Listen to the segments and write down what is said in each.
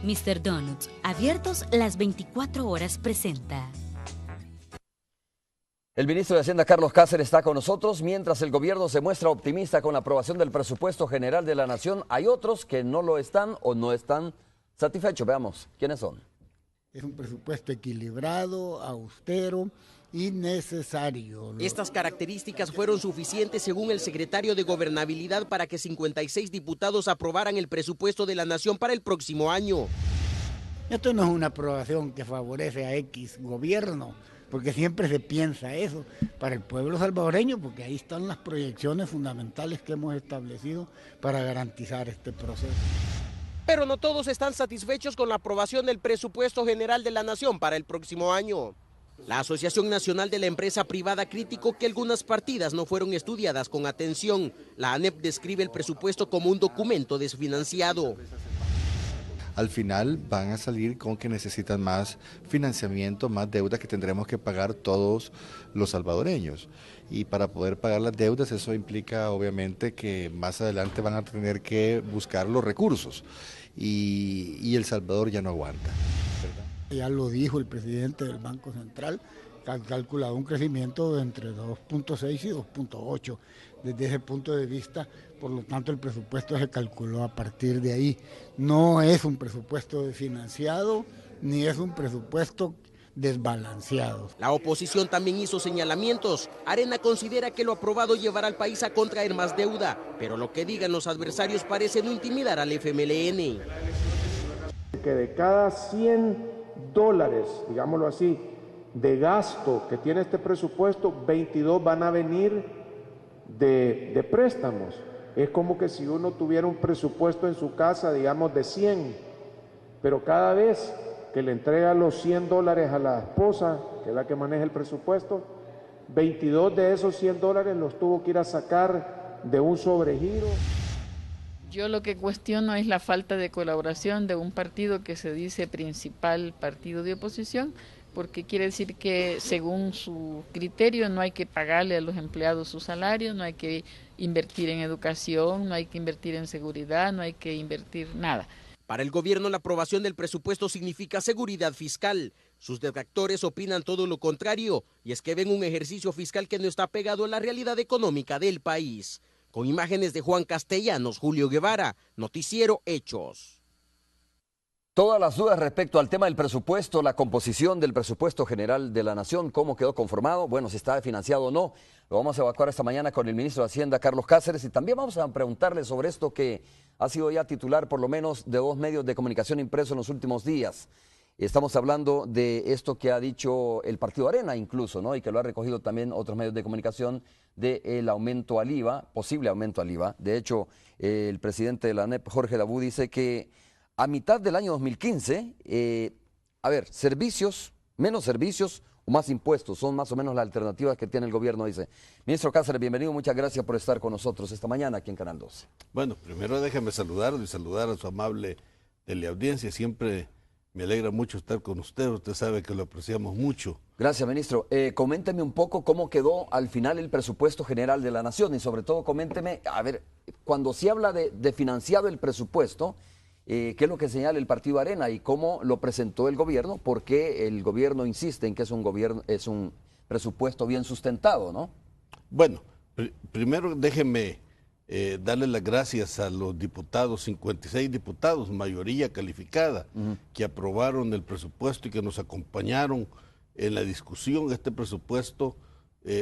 Mr. Donuts, abiertos las 24 horas, presenta. El ministro de Hacienda, Carlos Cáceres, está con nosotros. Mientras el gobierno se muestra optimista con la aprobación del presupuesto general de la Nación, hay otros que no lo están o no están satisfechos. Veamos, ¿quiénes son? Es un presupuesto equilibrado, austero y necesario. Estas características fueron suficientes, según el secretario de Gobernabilidad, para que 56 diputados aprobaran el presupuesto de la Nación para el próximo año. Esto no es una aprobación que favorece a X gobierno, porque siempre se piensa eso, para el pueblo salvadoreño, porque ahí están las proyecciones fundamentales que hemos establecido para garantizar este proceso. Pero no todos están satisfechos con la aprobación del presupuesto general de la Nación para el próximo año. La Asociación Nacional de la Empresa Privada criticó que algunas partidas no fueron estudiadas con atención. La ANEP describe el presupuesto como un documento desfinanciado. Al final van a salir con que necesitan más financiamiento, más deuda que tendremos que pagar todos los salvadoreños. Y para poder pagar las deudas, eso implica obviamente que más adelante van a tener que buscar los recursos. Y El Salvador ya no aguanta, ¿verdad? Ya lo dijo el presidente del Banco Central, que ha calculado un crecimiento de entre 2.6 y 2.8. Desde ese punto de vista, por lo tanto, el presupuesto se calculó a partir de ahí. No es un presupuesto desfinanciado, ni es un presupuesto desbalanceado. La oposición también hizo señalamientos. Arena considera que lo aprobado llevará al país a contraer más deuda, pero lo que digan los adversarios parece no intimidar al FMLN. Que de cada $100, digámoslo así, de gasto que tiene este presupuesto, 22 van a venir de préstamos. Es como que si uno tuviera un presupuesto en su casa, digamos, de 100, pero cada vez que le entrega los $100 a la esposa, que es la que maneja el presupuesto, 22 de esos $100 los tuvo que ir a sacar de un sobregiro. Yo lo que cuestiono es la falta de colaboración de un partido que se dice principal partido de oposición, porque quiere decir que según su criterio no hay que pagarle a los empleados su salario, no hay que invertir en educación, no hay que invertir en seguridad, no hay que invertir nada. Para el gobierno, la aprobación del presupuesto significa seguridad fiscal. Sus detractores opinan todo lo contrario, y es que ven un ejercicio fiscal que no está pegado a la realidad económica del país. Con imágenes de Juan Castellanos, Julio Guevara, Noticiero Hechos. Todas las dudas respecto al tema del presupuesto, la composición del presupuesto general de la Nación, cómo quedó conformado, bueno, si está financiado o no, lo vamos a evacuar esta mañana con el ministro de Hacienda, Carlos Cáceres, y también vamos a preguntarle sobre esto que ha sido ya titular por lo menos de 2 medios de comunicación impresos en los últimos días. Estamos hablando de esto que ha dicho el Partido Arena incluso, ¿no? Y que lo ha recogido también otros medios de comunicación, del aumento al IVA, posible aumento al IVA. De hecho, el presidente de la ANEP, Jorge Dabú, dice que a mitad del año 2015, servicios, menos servicios o más impuestos, son más o menos las alternativas que tiene el gobierno, dice. Ministro Cáceres, bienvenido, muchas gracias por estar con nosotros esta mañana aquí en Canal 12. Bueno, primero déjeme saludarlo y saludar a su amable teleaudiencia. Siempre me alegra mucho estar con usted sabe que lo apreciamos mucho. Gracias, ministro. Coménteme un poco cómo quedó al final el presupuesto general de la Nación y sobre todo coménteme, cuando se habla de financiado el presupuesto, ¿qué es lo que señala el Partido Arena y cómo lo presentó el gobierno? Porque el gobierno insiste en que es un presupuesto bien sustentado, ¿no? Bueno, primero déjeme darle las gracias a los diputados, 56 diputados, mayoría calificada, que aprobaron el presupuesto y que nos acompañaron en la discusión. Este presupuesto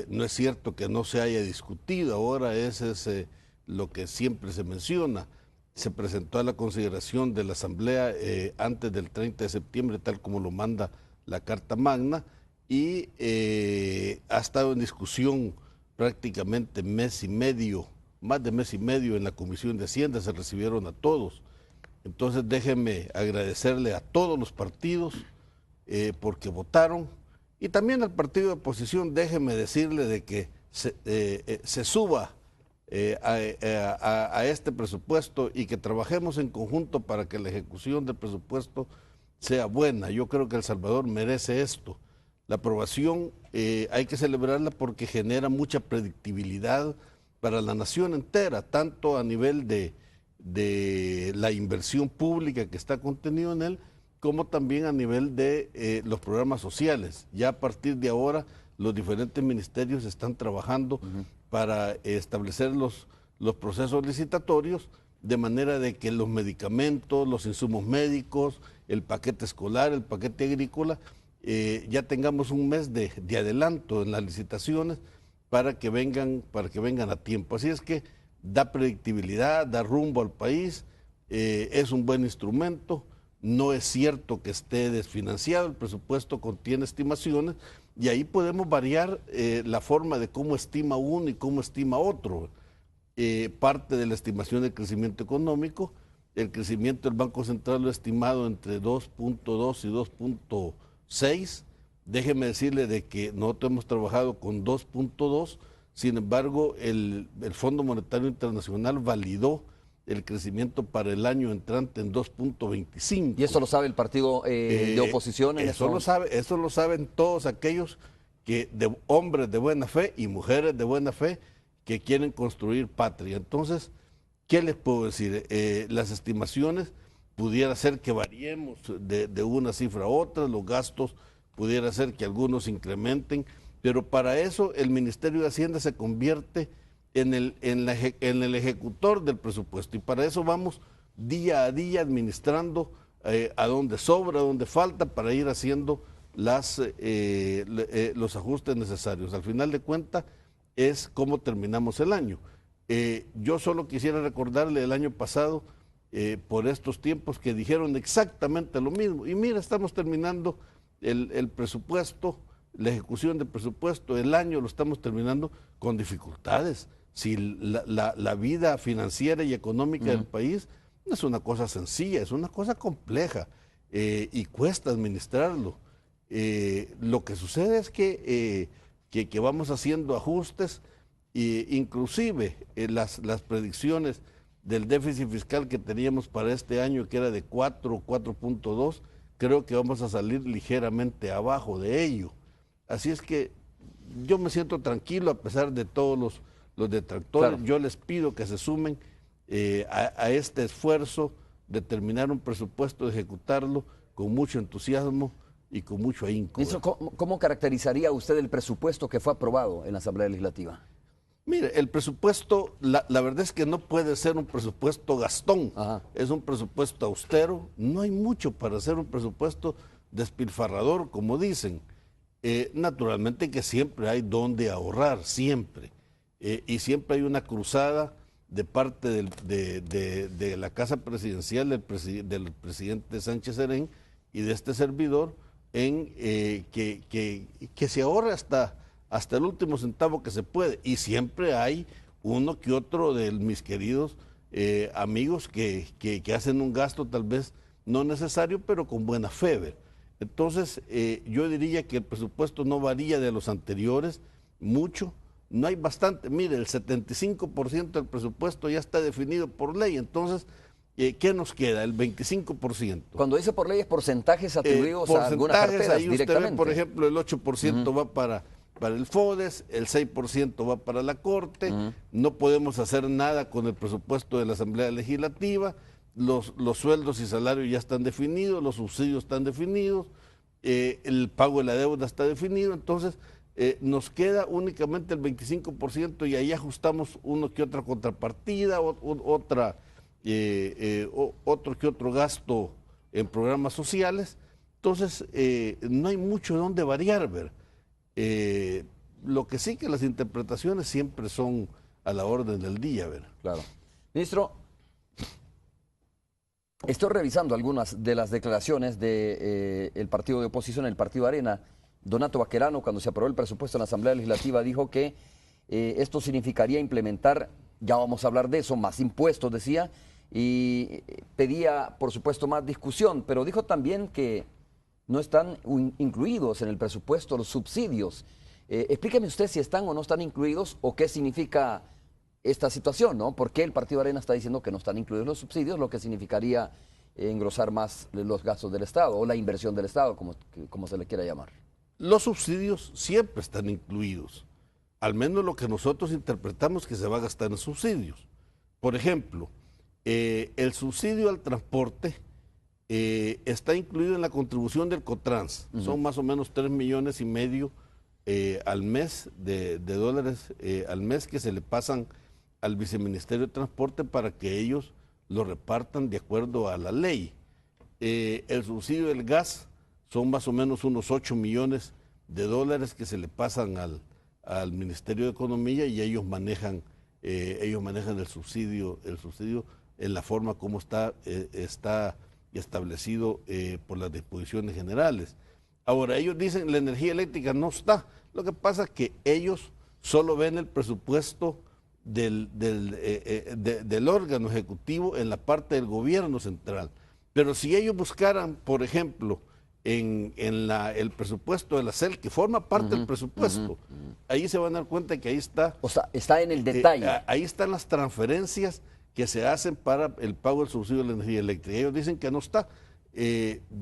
no es cierto que no se haya discutido, ahora ese es lo que siempre se menciona. Se presentó a la consideración de la Asamblea antes del 30 de septiembre, tal como lo manda la Carta Magna, y ha estado en discusión prácticamente mes y medio, más de mes y medio en la Comisión de Hacienda, se recibieron a todos. Entonces déjenme agradecerle a todos los partidos porque votaron, y también al partido de oposición déjenme decirle de que se suba a este presupuesto y que trabajemos en conjunto para que la ejecución del presupuesto sea buena. Yo creo que El Salvador merece esto. La aprobación hay que celebrarla porque genera mucha predictibilidad para la nación entera, tanto a nivel de de la inversión pública que está contenido en él, como también a nivel de los programas sociales. Ya a partir de ahora los diferentes ministerios están trabajando para establecer los procesos licitatorios, de manera de que los medicamentos, los insumos médicos, el paquete escolar, el paquete agrícola, ya tengamos un mes de adelanto en las licitaciones para que vengan a tiempo. Así es que da predictibilidad, da rumbo al país, es un buen instrumento. No es cierto que esté desfinanciado, el presupuesto contiene estimaciones y ahí podemos variar la forma de cómo estima uno y cómo estima otro. Parte de la estimación del crecimiento económico, el crecimiento del Banco Central lo ha estimado entre 2.2 y 2.6. Déjeme decirle de que nosotros hemos trabajado con 2.2, sin embargo el Fondo Monetario Internacional validó el crecimiento para el año entrante en 2.25. ¿Y eso lo sabe el partido de oposición? Eso lo saben todos aquellos hombres de buena fe y mujeres de buena fe que quieren construir patria. Entonces, ¿qué les puedo decir? Las estimaciones pudiera ser que variemos de una cifra a otra, los gastos pudiera ser que algunos incrementen, pero para eso el Ministerio de Hacienda se convierte en el ejecutor del presupuesto, y para eso vamos día a día administrando a donde sobra, a donde falta, para ir haciendo los ajustes necesarios. Al final de cuentas es cómo terminamos el año. Yo solo quisiera recordarle el año pasado, por estos tiempos, que dijeron exactamente lo mismo, y mira, estamos terminando el presupuesto, la ejecución del presupuesto, el año lo estamos terminando con dificultades. Si la vida financiera y económica del país no es una cosa sencilla, es una cosa compleja y cuesta administrarlo. Lo que sucede es que vamos haciendo ajustes, inclusive las predicciones del déficit fiscal que teníamos para este año, que era de 4.2, creo que vamos a salir ligeramente abajo de ello. Así es que yo me siento tranquilo a pesar de todos los detractores. Claro. Yo les pido que se sumen a este esfuerzo de terminar un presupuesto, de ejecutarlo con mucho entusiasmo y con mucho ahínco. Ministro, ¿cómo caracterizaría usted el presupuesto que fue aprobado en la Asamblea Legislativa? Mire, el presupuesto, la verdad es que no puede ser un presupuesto gastón. Ajá. Es un presupuesto austero. No hay mucho para hacer un presupuesto despilfarrador, como dicen. Naturalmente que siempre hay donde ahorrar, siempre. Y siempre hay una cruzada de parte de la Casa Presidencial, del presidente Sánchez Serén y de este servidor, en que se ahorre hasta el último centavo que se puede. Y siempre hay uno que otro de mis queridos amigos que hacen un gasto tal vez no necesario, pero con buena fe. Entonces, yo diría que el presupuesto no varía de los anteriores mucho. No hay bastante. Mire, el 75% del presupuesto ya está definido por ley. Entonces, ¿qué nos queda? El 25%. Cuando dice por ley, es porcentajes atribuidos a algunas carteras ahí directamente. Usted ve, por ejemplo, el 8% va para el FODES, el 6% va para la Corte. No podemos hacer nada con el presupuesto de la Asamblea Legislativa. Los sueldos y salarios ya están definidos, los subsidios están definidos, el pago de la deuda está definido. Entonces, nos queda únicamente el 25% y ahí ajustamos uno que otra contrapartida, otro que otro gasto en programas sociales. Entonces, no hay mucho de dónde variar, ver. Lo que sí, que las interpretaciones siempre son a la orden del día, ver. Claro. Ministro, estoy revisando algunas de las declaraciones del partido de oposición, el Partido Arena. Donato Baquerano, cuando se aprobó el presupuesto en la Asamblea Legislativa, dijo que esto significaría implementar, ya vamos a hablar de eso, más impuestos, decía, y pedía, por supuesto, más discusión, pero dijo también que no están incluidos en el presupuesto los subsidios. Explíqueme usted si están o no están incluidos, o qué significa esta situación, ¿no? ¿Por qué el Partido Arena está diciendo que no están incluidos los subsidios, lo que significaría engrosar más los gastos del Estado, o la inversión del Estado, como se le quiera llamar? Los subsidios siempre están incluidos, al menos lo que nosotros interpretamos que se va a gastar en subsidios. Por ejemplo, el subsidio al transporte está incluido en la contribución del Cotrans. Son más o menos 3,5 millones al mes de dólares al mes que se le pasan al Viceministerio de Transporte para que ellos lo repartan de acuerdo a la ley. El subsidio del gas son más o menos unos 8 millones de dólares que se le pasan al Ministerio de Economía y ellos manejan el subsidio en la forma como está establecido por las disposiciones generales. Ahora, ellos dicen la energía eléctrica no está. Lo que pasa es que ellos solo ven el presupuesto del órgano ejecutivo en la parte del gobierno central. Pero si ellos buscaran, por ejemplo, en el presupuesto de la CEL, que forma parte del presupuesto, ahí se van a dar cuenta que ahí está. O sea, está en el detalle. Ahí están las transferencias que se hacen para el pago del subsidio de la energía eléctrica. Ellos dicen que no está.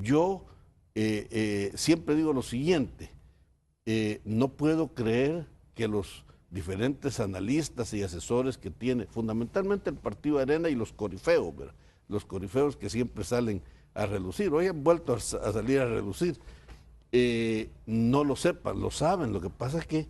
Yo siempre digo lo siguiente, no puedo creer que los diferentes analistas y asesores que tiene, fundamentalmente el Partido Arena y los corifeos, ¿verdad? Los corifeos que siempre salen a relucir, hoy han vuelto a salir a relucir, no lo sepan, lo saben. Lo que pasa es que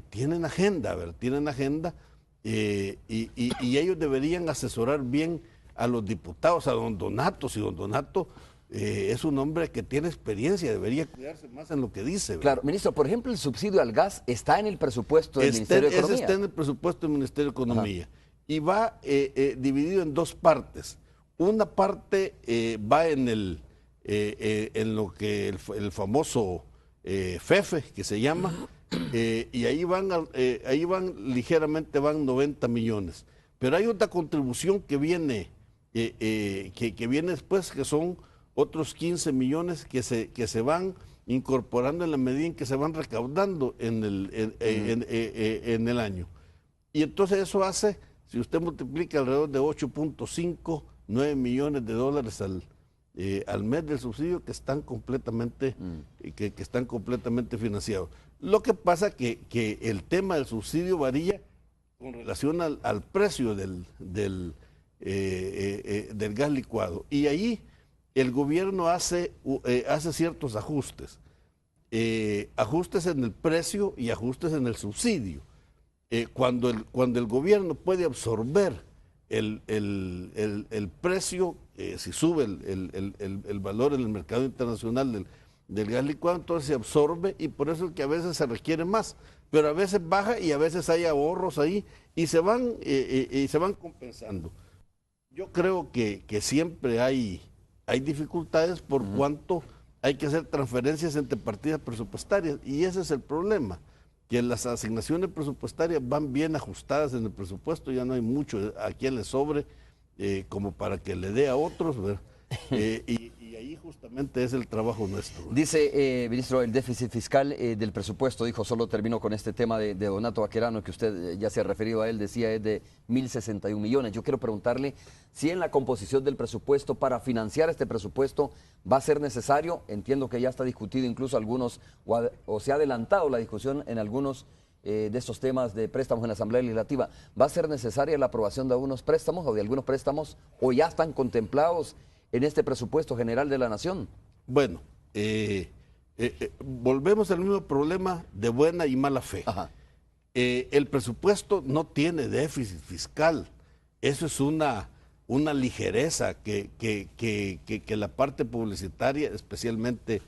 tienen agenda, ¿verdad? Tienen agenda y ellos deberían asesorar bien a los diputados, a don Donato. Si don Donato es un hombre que tiene experiencia, debería cuidarse más en lo que dice, ¿verdad? Claro, ministro, por ejemplo, el subsidio al gas está en el presupuesto del Ministerio de Economía. Está en el presupuesto del Ministerio de Economía. Ajá. Y va dividido en dos partes. Una parte va en lo que el famoso FEFE, que se llama, y ahí ligeramente van 90 millones. Pero hay otra contribución que viene después, que son otros 15 millones que se van incorporando en la medida en que se van recaudando en el año. Y entonces eso hace, si usted multiplica alrededor de 8.5, 9 millones de dólares al mes del subsidio que están completamente financiados. Lo que pasa que el tema del subsidio varía con relación al precio del gas licuado. Y ahí el gobierno hace ciertos ajustes. Ajustes en el precio y ajustes en el subsidio. Cuando el gobierno puede absorber el precio, si sube el valor en el mercado internacional del gas licuado, entonces se absorbe, y por eso es que a veces se requiere más, pero a veces baja y a veces hay ahorros ahí y se van compensando. Yo creo que siempre hay dificultades por cuanto hay que hacer transferencias entre partidas presupuestarias, y ese es el problema, que las asignaciones presupuestarias van bien ajustadas en el presupuesto, ya no hay mucho a quien le sobre como para que le dé a otros, y ahí justamente es el trabajo nuestro. Dice, ministro, el déficit fiscal del presupuesto, dijo, solo termino con este tema de Donato Baquerano, que usted ya se ha referido a él, decía, es de 1.061 millones. Yo quiero preguntarle si en la composición del presupuesto, para financiar este presupuesto, va a ser necesario, entiendo que ya está discutido incluso algunos, o se ha adelantado la discusión en algunos de estos temas de préstamos en la Asamblea Legislativa, ¿va a ser necesaria la aprobación de algunos préstamos o de algunos préstamos, o ya están contemplados en este presupuesto general de la Nación? Bueno, volvemos al mismo problema de buena y mala fe. El presupuesto no tiene déficit fiscal. Eso es una ligereza que la parte publicitaria, especialmente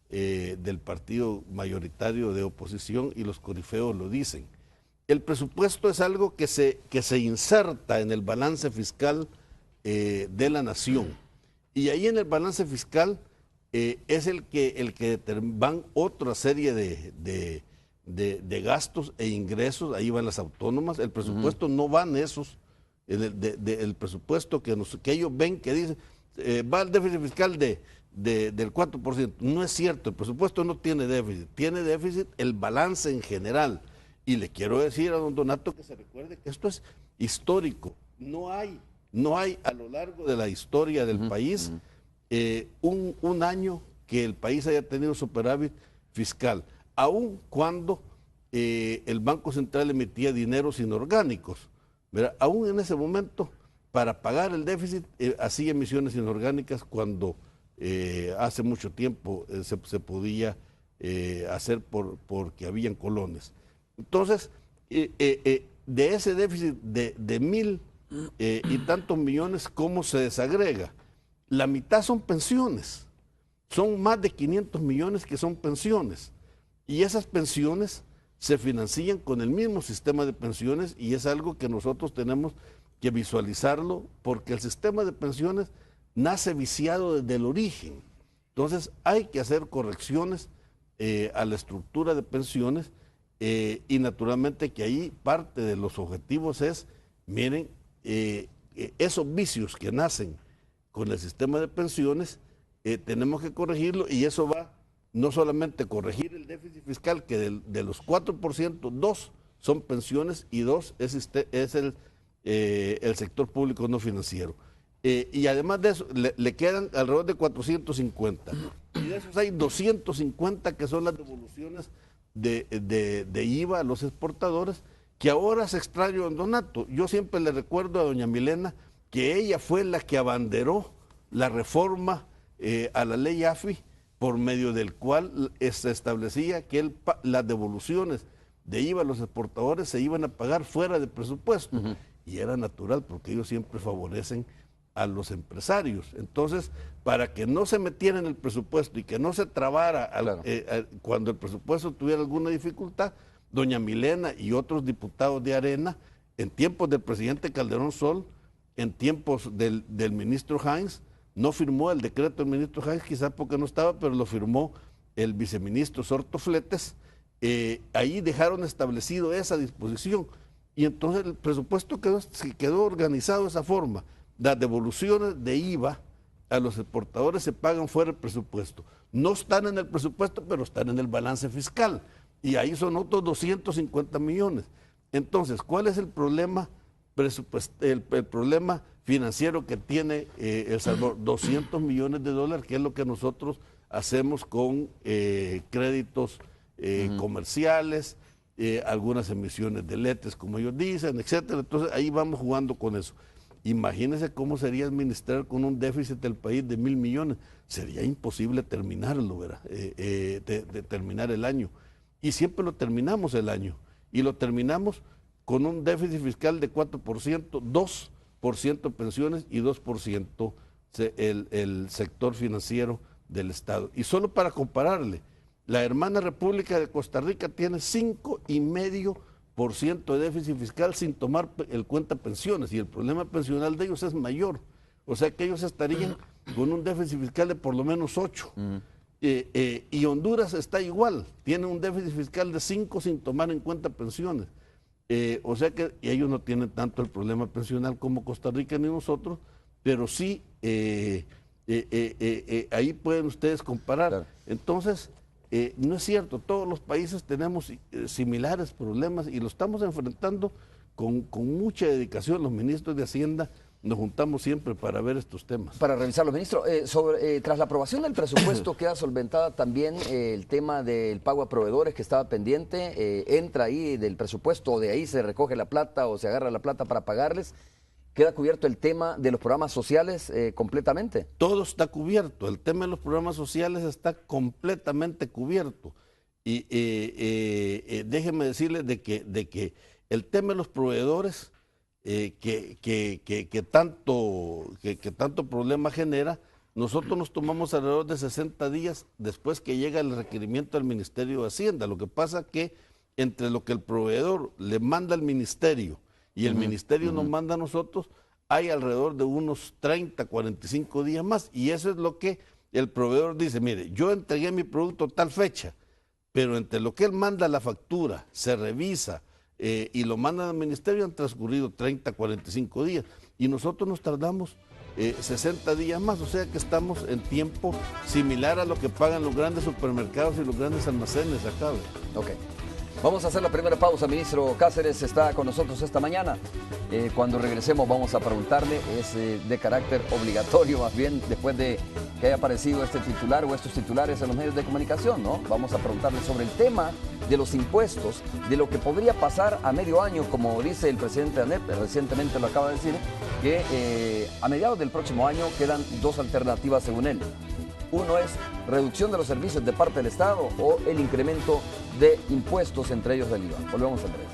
del partido mayoritario de oposición y los corifeos lo dicen. El presupuesto es algo que se inserta en el balance fiscal de la Nación. Y ahí en el balance fiscal es el que van otra serie de gastos e ingresos. Ahí van las autónomas. El presupuesto no van esos. El presupuesto que ellos ven que dicen va el déficit fiscal del 4%. No es cierto. El presupuesto no tiene déficit. Tiene déficit el balance en general. Y le quiero decir a don Donato que se recuerde que esto es histórico. No hay a lo largo de la historia del país un año que el país haya tenido superávit fiscal, aun cuando el Banco Central emitía dineros inorgánicos, ¿verdad? Aún en ese momento para pagar el déficit, hacía emisiones inorgánicas cuando hace mucho tiempo se podía hacer porque habían colones. Entonces, de ese déficit de 1.000 y tantos millones, ¿cómo se desagrega? La mitad son pensiones, son más de 500 millones que son pensiones, y esas pensiones se financian con el mismo sistema de pensiones, y es algo que nosotros tenemos que visualizarlo, porque el sistema de pensiones nace viciado desde el origen. Entonces hay que hacer correcciones a la estructura de pensiones, y naturalmente que ahí parte de los objetivos es, miren, esos vicios que nacen con el sistema de pensiones, tenemos que corregirlo, y eso va no solamente corregir el déficit fiscal, que de los 4%, 2 son pensiones y 2 es el sector público no financiero. Y además de eso, le quedan alrededor de 450. Y de esos hay 250 que son las devoluciones de IVA a los exportadores, que ahora se extraña, don Donato. Yo siempre le recuerdo a doña Milena que ella fue la que abanderó la reforma a la ley AFI, por medio del cual se establecía que las devoluciones de IVA a los exportadores se iban a pagar fuera del presupuesto. Y era natural, porque ellos siempre favorecen a los empresarios. Entonces, para que no se metiera en el presupuesto y que no se trabara cuando el presupuesto tuviera alguna dificultad, doña Milena y otros diputados de Arena, en tiempos del presidente Calderón Sol, en tiempos del ministro Hines, no firmó el decreto del ministro Hines, quizás porque no estaba, pero lo firmó el viceministro Sorto Fletes. Ahí dejaron establecido esa disposición, y entonces el presupuesto quedó organizado de esa forma. Las devoluciones de IVA a los exportadores se pagan fuera del presupuesto. No están en el presupuesto, pero están en el balance fiscal, y ahí son otros 250 millones. Entonces, ¿cuál es el problema el problema financiero que tiene El Salvador? 200 millones de dólares, que es lo que nosotros hacemos con créditos comerciales, algunas emisiones de letes, como ellos dicen, etcétera. Entonces ahí vamos jugando con eso. Imagínense cómo sería administrar con un déficit del país de 1.000 millones. Sería imposible terminarlo, ¿verdad? De terminar el año. Y siempre lo terminamos el año. Y lo terminamos con un déficit fiscal de 4%, 2% pensiones y 2% el sector financiero del Estado. Y solo para compararle, la hermana República de Costa Rica tiene 5,5% de déficit fiscal sin tomar en cuenta pensiones, y el problema pensional de ellos es mayor. O sea que ellos estarían con un déficit fiscal de por lo menos 8. Y Honduras está igual, tiene un déficit fiscal de 5 sin tomar en cuenta pensiones. O sea que ellos no tienen tanto el problema pensional como Costa Rica ni nosotros, pero sí ahí pueden ustedes comparar. Claro. Entonces, no es cierto, todos los países tenemos similares problemas y lo estamos enfrentando con mucha dedicación. Los ministros de Hacienda nos juntamos siempre para ver estos temas. Para revisarlo, ministro, tras la aprobación del presupuesto queda solventada también el tema del pago a proveedores que estaba pendiente. Entra ahí del presupuesto, o de ahí se recoge la plata o se agarra la plata para pagarles. ¿Queda cubierto el tema de los programas sociales completamente? Todo está cubierto, el tema de los programas sociales está completamente cubierto. Y déjenme decirles de que el tema de los proveedores que tanto problema genera, nosotros nos tomamos alrededor de 60 días después que llega el requerimiento del Ministerio de Hacienda. Lo que pasa que entre lo que el proveedor le manda al ministerio y el ministerio nos manda a nosotros, hay alrededor de unos 30, 45 días más, y eso es lo que el proveedor dice: mire, yo entregué mi producto tal fecha, pero entre lo que él manda la factura, se revisa y lo mandan al ministerio, han transcurrido 30, 45 días, y nosotros nos tardamos 60 días más, o sea que estamos en tiempo similar a lo que pagan los grandes supermercados y los grandes almacenes acá. Ok. Vamos a hacer la primera pausa. Ministro Cáceres está con nosotros esta mañana. Cuando regresemos vamos a preguntarle, es de carácter obligatorio más bien, después de que haya aparecido este titular o estos titulares en los medios de comunicación, ¿no? Vamos a preguntarle sobre el tema de los impuestos, de lo que podría pasar a medio año, como dice el presidente ANEP, recientemente lo acaba de decir, que a mediados del próximo año quedan dos alternativas según él. Uno es reducción de los servicios de parte del Estado o el incremento de impuestos, entre ellos del IVA. Volvemos en breve.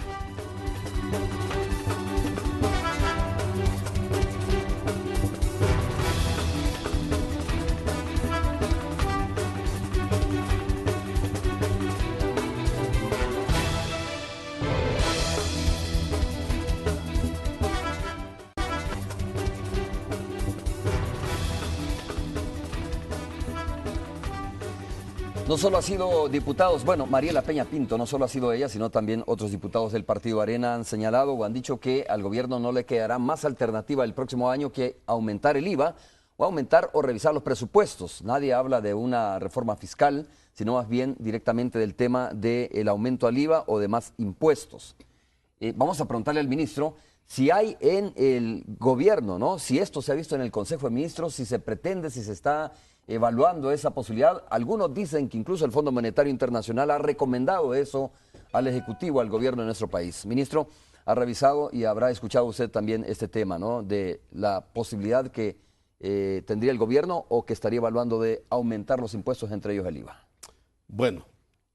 No solo ha sido diputados, bueno, Mariela Peña Pinto, no solo ha sido ella, sino también otros diputados del Partido Arena han señalado o han dicho que al gobierno no le quedará más alternativa el próximo año que aumentar el IVA o aumentar o revisar los presupuestos. Nadie habla de una reforma fiscal, sino más bien directamente del tema del aumento al IVA o de más impuestos. Vamos a preguntarle al ministro si hay en el gobierno, ¿no? Si esto se ha visto en el Consejo de Ministros, si se pretende, si se está evaluando esa posibilidad. Algunos dicen que incluso el Fondo Monetario Internacional ha recomendado eso al Ejecutivo, al gobierno de nuestro país. Ministro, ha revisado y habrá escuchado usted también este tema, ¿no? De la posibilidad que tendría el gobierno o que estaría evaluando de aumentar los impuestos, entre ellos el IVA. Bueno,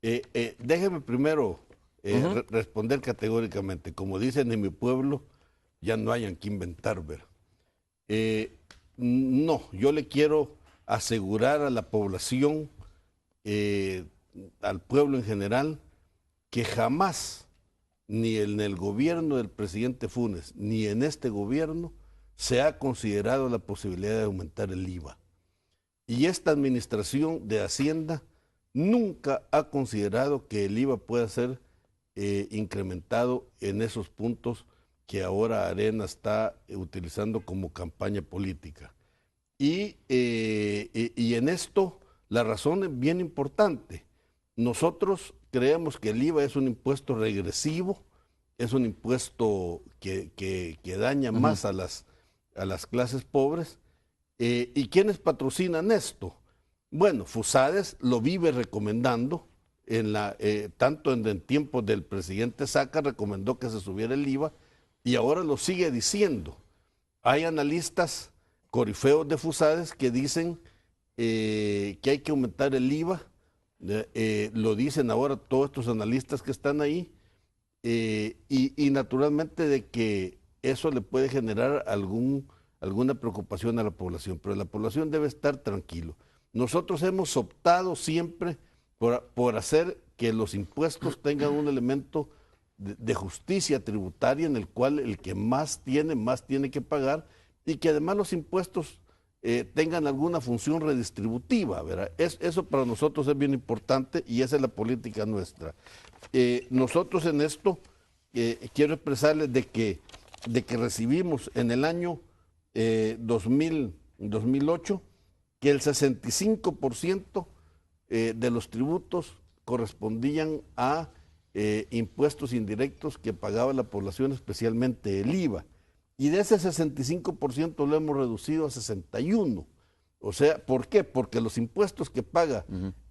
déjeme primero responder categóricamente. Como dicen en mi pueblo, ya no hayan que inventar, ¿ver? No, yo le quiero asegurar a la población, al pueblo en general, que jamás, ni en el gobierno del presidente Funes, ni en este gobierno, se ha considerado la posibilidad de aumentar el IVA. Y esta administración de Hacienda nunca ha considerado que el IVA pueda ser incrementado en esos puntos que ahora Arena está utilizando como campaña política. Y en esto la razón es bien importante. Nosotros creemos que el IVA es un impuesto regresivo, es un impuesto que daña más a las clases pobres. ¿Y quiénes patrocinan esto? Bueno, FUSADES lo vive recomendando, tanto en tiempos del presidente Saca recomendó que se subiera el IVA y ahora lo sigue diciendo. Hay analistas corifeos de FUSADES que dicen que hay que aumentar el IVA, lo dicen ahora todos estos analistas que están ahí, y naturalmente de que eso le puede generar alguna preocupación a la población, pero la población debe estar tranquilo. Nosotros hemos optado siempre por hacer que los impuestos tengan un elemento de justicia tributaria en el cual el que más tiene que pagar, y que además los impuestos tengan alguna función redistributiva, ¿verdad? Eso para nosotros es bien importante y esa es la política nuestra. Nosotros en esto quiero expresarles de que recibimos en el año 2008 que el 65% de los tributos correspondían a impuestos indirectos que pagaba la población, especialmente el IVA. Y de ese 65% lo hemos reducido a 61%. O sea, ¿por qué? Porque los impuestos que paga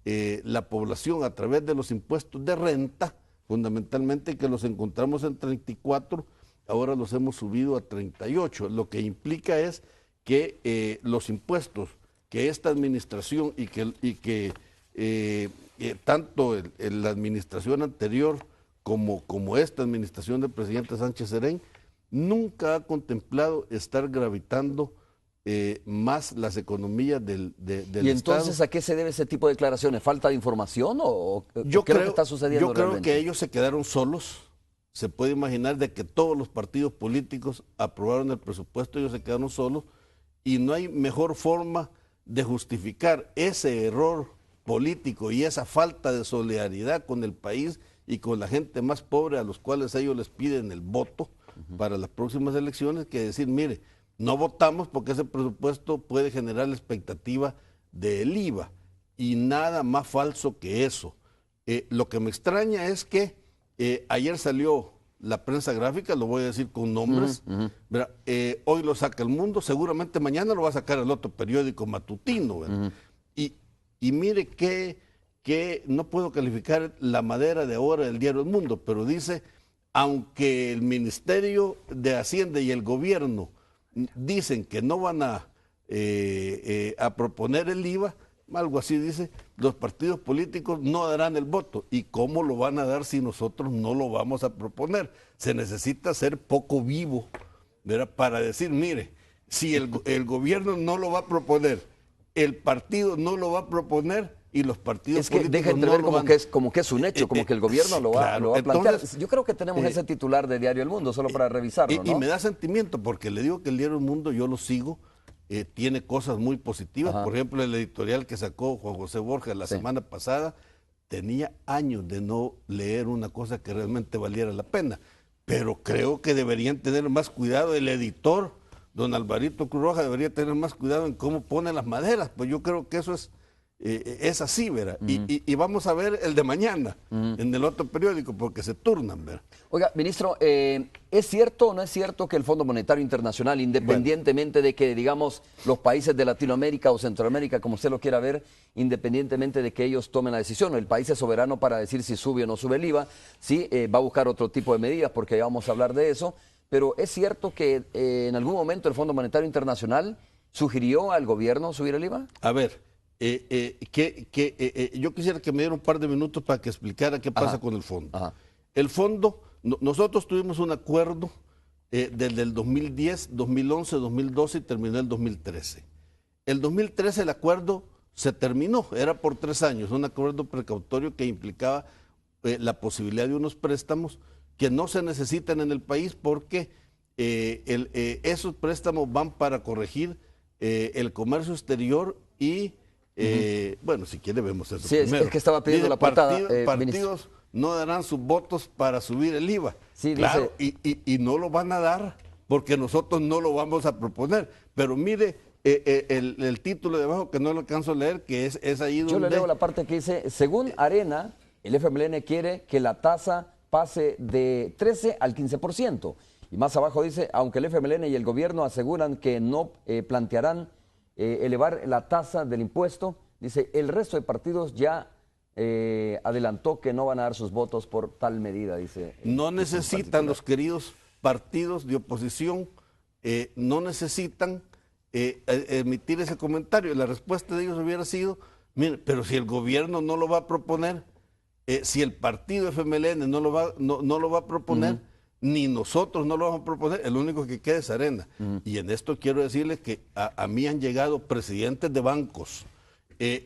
la población a través de los impuestos de renta, fundamentalmente que los encontramos en 34%, ahora los hemos subido a 38%. Lo que implica es que los impuestos que esta administración y que tanto la administración anterior como esta administración del presidente Sánchez Serén nunca ha contemplado estar gravitando más las economías del ¿Y entonces Estado. a qué se debe ese tipo de declaraciones? ¿Falta de información o qué es lo que está sucediendo Yo creo realmente? que ellos se quedaron solos. Se puede imaginar de que todos los partidos políticos aprobaron el presupuesto, ellos se quedaron solos, y no hay mejor forma de justificar ese error político y esa falta de solidaridad con el país y con la gente más pobre a los cuales ellos les piden el voto para las próximas elecciones, que decir, mire, no votamos porque ese presupuesto puede generar la expectativa del IVA, y nada más falso que eso. Lo que me extraña es que ayer salió la prensa gráfica, lo voy a decir con nombres, hoy lo saca El Mundo, seguramente mañana lo va a sacar el otro periódico matutino, y mire qué que no puedo calificar la madera de ahora del diario El Mundo, pero dice, aunque el Ministerio de Hacienda y el gobierno dicen que no van a proponer el IVA, algo así dice, los partidos políticos no darán el voto. ¿Y cómo lo van a dar si nosotros no lo vamos a proponer? Se necesita ser poco vivo, ¿verdad?, para decir, mire, si el gobierno no lo va a proponer, el partido no lo va a proponer y los partidos es que políticos deja entrever como que es un hecho, como que el gobierno lo va a plantear. Entonces, yo creo que tenemos ese titular de Diario El Mundo, solo para revisarlo, ¿no? Y me da sentimiento, porque le digo que el Diario El Mundo yo lo sigo, tiene cosas muy positivas. Ajá. Por ejemplo, el editorial que sacó Juan José Borja la semana pasada, tenía años de no leer una cosa que realmente valiera la pena, pero creo que deberían tener más cuidado. El editor, don Alvarito Cruz Roja, debería tener más cuidado en cómo pone las maderas, pues yo creo que eso es así, ¿verdad? Y vamos a ver el de mañana en el otro periódico, porque se turnan, ¿verdad? Oiga, ministro, ¿es cierto o no es cierto que el Fondo Monetario Internacional, independientemente de que, digamos, los países de Latinoamérica o Centroamérica, como usted lo quiera ver, independientemente de que ellos tomen la decisión, el país es soberano para decir si sube o no sube el IVA, sí, va a buscar otro tipo de medidas, porque ya vamos a hablar de eso, pero es cierto que en algún momento el Fondo Monetario Internacional sugirió al gobierno subir el IVA? A ver, yo quisiera que me diera un par de minutos para que explicara qué pasa con el fondo. Ajá. El fondo, nosotros tuvimos un acuerdo desde el 2010, 2011, 2012 y terminó el 2013. El 2013 el acuerdo se terminó, era por 3 años, un acuerdo precautorio que implicaba la posibilidad de unos préstamos que no se necesitan en el país porque esos préstamos van para corregir el comercio exterior y bueno, si quiere vemos eso primero. Es que estaba pidiendo la portada. Partidos no darán sus votos para subir el IVA. Sí, claro, dice... y no lo van a dar porque nosotros no lo vamos a proponer. Pero mire el título de abajo, que no lo alcanzo a leer, que es ahí donde... Yo le leo la parte que dice, según Arena, el FMLN quiere que la tasa pase de 13 al 15%. Y más abajo dice, aunque el FMLN y el gobierno aseguran que no plantearán elevar la tasa del impuesto, dice, el resto de partidos ya adelantó que no van a dar sus votos por tal medida, dice. No necesitan los queridos partidos de oposición, no necesitan emitir ese comentario. La respuesta de ellos hubiera sido, mire, pero si el gobierno no lo va a proponer, si el partido FMLN no lo va a proponer, ni nosotros no lo vamos a proponer, el único que queda es Arena. Y en esto quiero decirles que a mí han llegado presidentes de bancos,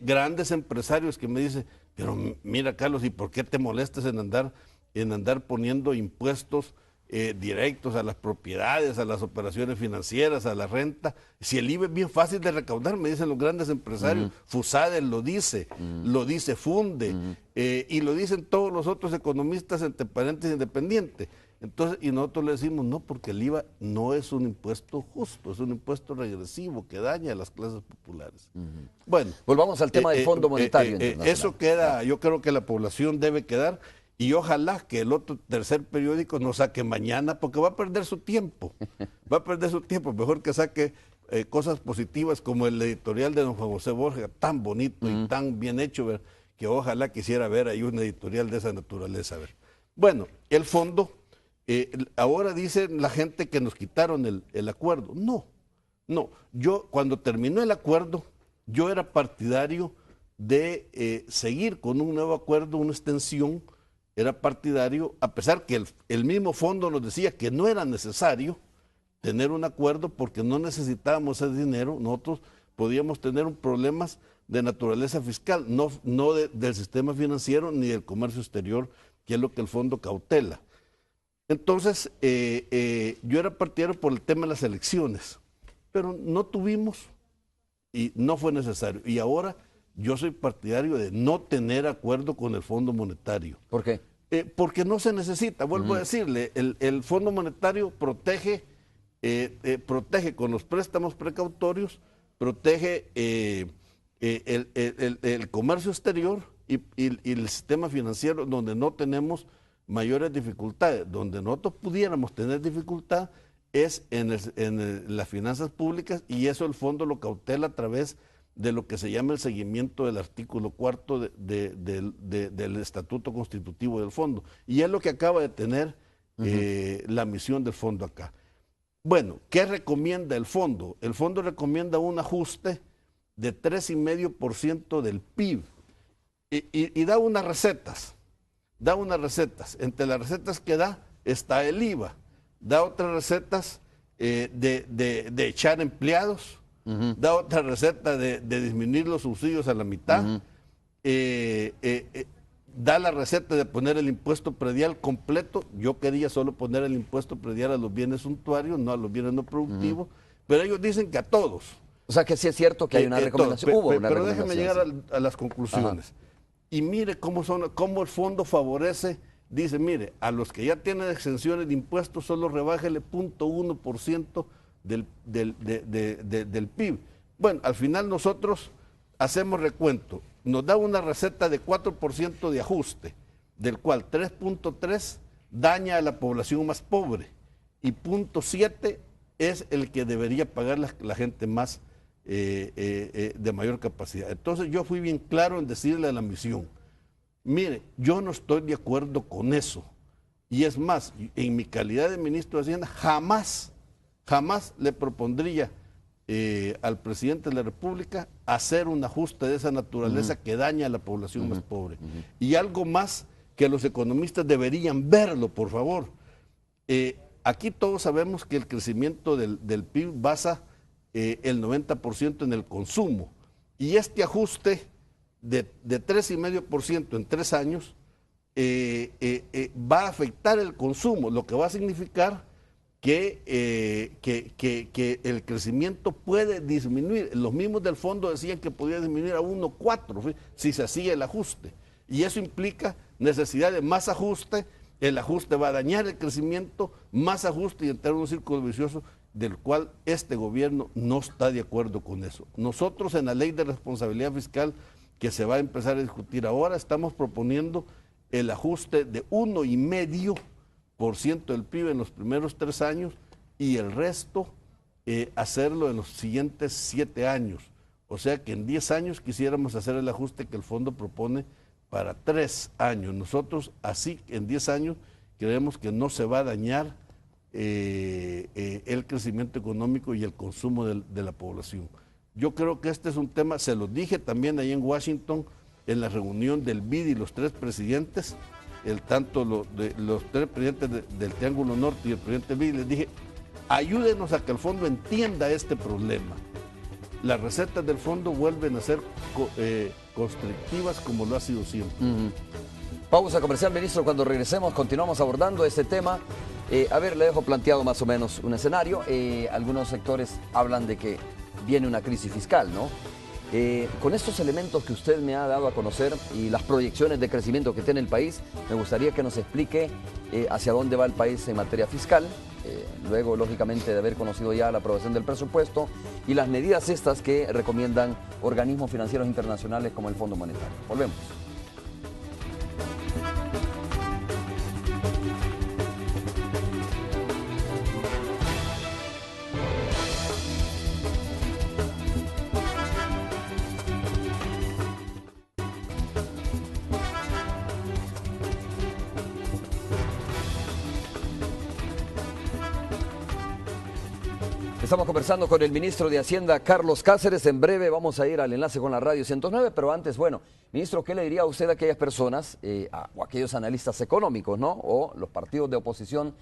grandes empresarios que me dicen, pero mira, Carlos, ¿y por qué te molestas en andar poniendo impuestos directos a las propiedades, a las operaciones financieras, a la renta? Si el IVA es bien fácil de recaudar, me dicen los grandes empresarios. FUSADE lo dice Funde, y lo dicen todos los otros economistas, entre paréntesis, independientes. Entonces, y nosotros le decimos, no, porque el IVA no es un impuesto justo, es un impuesto regresivo que daña a las clases populares. Bueno, volvamos al tema del Fondo Monetario Internacional. Eso queda, yo creo que la población debe quedar, y ojalá que el otro tercer periódico no saque mañana, porque va a perder su tiempo. Mejor que saque cosas positivas como el editorial de don Juan José Borja, tan bonito y tan bien hecho, ¿ver? Que ojalá quisiera ver ahí un editorial de esa naturaleza. ¿Ver? Bueno, el fondo... ahora dicen la gente que nos quitaron el acuerdo. No. Yo cuando terminó el acuerdo, yo era partidario de seguir con un nuevo acuerdo, una extensión. Era partidario, a pesar que el mismo fondo nos decía que no era necesario tener un acuerdo porque no necesitábamos ese dinero. Nosotros podíamos tener problemas de naturaleza fiscal, no del sistema financiero ni del comercio exterior, que es lo que el fondo cautela. Entonces, yo era partidario por el tema de las elecciones, pero no tuvimos y no fue necesario. Y ahora yo soy partidario de no tener acuerdo con el Fondo Monetario. ¿Por qué? Porque no se necesita, vuelvo a decirle, el Fondo Monetario protege con los préstamos precautorios, protege el comercio exterior y el sistema financiero donde no tenemos mayores dificultades. Donde nosotros pudiéramos tener dificultad es en las finanzas públicas, y eso el fondo lo cautela a través de lo que se llama el seguimiento del artículo 4 del Estatuto Constitutivo del Fondo. Y es lo que acaba de tener la misión del Fondo acá. Bueno, ¿qué recomienda el Fondo? El Fondo recomienda un ajuste de 3,5% del PIB y da unas recetas. Entre las recetas que da está el IVA, da otras recetas de echar empleados, da otra receta de disminuir los subsidios a la mitad, da la receta de poner el impuesto predial completo. Yo quería solo poner el impuesto predial a los bienes suntuarios, no a los bienes no productivos, pero ellos dicen que a todos. O sea que sí es cierto que hay una recomendación. Hubo una pero recomendación, déjeme llegar a las conclusiones. Ajá. Y mire cómo el fondo favorece, dice, mire, a los que ya tienen exenciones de impuestos solo rebájele 0,1% del PIB. Bueno, al final nosotros hacemos recuento. Nos da una receta de 4% de ajuste, del cual 3,3 daña a la población más pobre y 0,7 es el que debería pagar la gente más de mayor capacidad. Entonces yo fui bien claro en decirle a la misión, mire, yo no estoy de acuerdo con eso. Y es más, en mi calidad de ministro de Hacienda, jamás le propondría al presidente de la República hacer un ajuste de esa naturaleza que daña a la población más pobre. Y algo más que los economistas deberían verlo, por favor. Aquí todos sabemos que el crecimiento del PIB basa el 90% en el consumo. Y este ajuste de 3,5% en 3 años va a afectar el consumo, lo que va a significar que el crecimiento puede disminuir. Los mismos del fondo decían que podía disminuir a 1,4 si se hacía el ajuste. Y eso implica necesidad de más ajuste. El ajuste va a dañar el crecimiento, más ajuste y entrar en un círculo vicioso del cual este gobierno no está de acuerdo con eso. Nosotros en la ley de responsabilidad fiscal que se va a empezar a discutir ahora estamos proponiendo el ajuste de 1,5% del PIB en los primeros 3 años y el resto hacerlo en los siguientes 7 años. O sea que en 10 años quisiéramos hacer el ajuste que el fondo propone para 3 años. Nosotros así en 10 años creemos que no se va a dañar el crecimiento económico y el consumo de la población. Yo creo que este es un tema, se lo dije también ahí en Washington, en la reunión del BID y los 3 presidentes, los 3 presidentes del Triángulo Norte y el presidente BID, les dije, ayúdenos a que el fondo entienda este problema. Las recetas del fondo vuelven a ser constrictivas como lo ha sido siempre. Pausa comercial, ministro. Cuando regresemos continuamos abordando este tema. A ver, le dejo planteado más o menos un escenario. Algunos sectores hablan de que viene una crisis fiscal, ¿no? Con estos elementos que usted me ha dado a conocer y las proyecciones de crecimiento que tiene el país, me gustaría que nos explique hacia dónde va el país en materia fiscal, luego, lógicamente, de haber conocido ya la aprobación del presupuesto y las medidas estas que recomiendan organismos financieros internacionales como el Fondo Monetario. Volvemos. Estamos conversando con el ministro de Hacienda, Carlos Cáceres. En breve vamos a ir al enlace con la Radio 109, pero antes, bueno, ministro, ¿qué le diría a usted a aquellas personas o a aquellos analistas económicos, ¿no? O los partidos de oposición